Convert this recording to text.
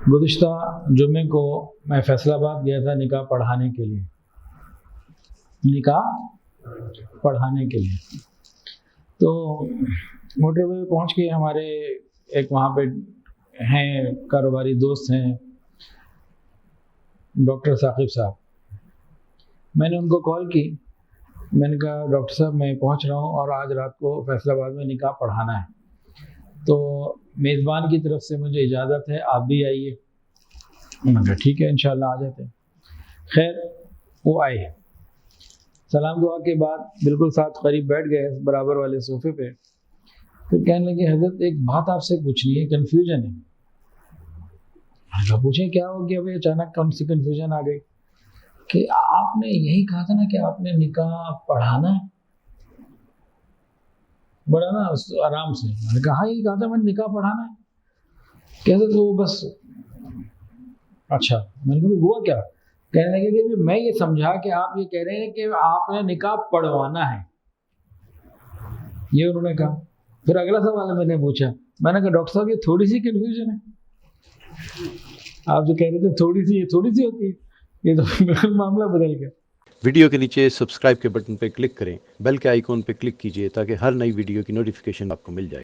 गुज़िश्ता जुम्मे को मैं फैसलाबाद गया था निकाह पढ़ाने के लिए, तो मोटरवे पे पहुँच के हमारे एक वहाँ पे हैं कारोबारी दोस्त हैं डॉक्टर साकिब साहब। मैंने उनको कॉल की, मैंने कहा डॉक्टर साहब मैं पहुँच रहा हूँ और आज रात को फैसलाबाद में निकाह पढ़ाना है, तो मेज़बान की तरफ से मुझे इजाज़त है, आप भी आइए। मैंने कहा ठीक है इंशाल्लाह आ जाते हैं। खैर वो आए, सलाम दुआ के बाद बिल्कुल साथ करीब बैठ गए बराबर वाले सोफ़े पे। फिर कहने लगे हज़रत एक बात आपसे पूछनी है, कन्फ्यूजन है। तो पूछे क्या हो गया भाई, अचानक कौन सी कन्फ्यूजन आ गई? कि आपने यही कहा था ना कि आपने निकाह पढ़ाना है, बड़ा ना आराम से। मैंने कहा हाँ यही कहा था मैंने, निकाह पढ़ाना है। कहते तो बस अच्छा। मैंने कहा हुआ क्या? कहने लगे कि मैं ये समझा कि आप ये कह रहे हैं कि आपने निकाह पढ़वाना है, ये उन्होंने कहा। फिर अगला सवाल मैंने पूछा, मैंने कहा डॉक्टर साहब ये थोड़ी सी कन्फ्यूजन है, आप जो कह रहे थे थोड़ी सी, ये थोड़ी सी होती है, ये तो बिल्कुल मामला बदल गया। वीडियो के नीचे सब्सक्राइब के बटन पर क्लिक करें, बेल के आइकॉन पर क्लिक कीजिए ताकि हर नई वीडियो की नोटिफिकेशन आपको मिल जाए।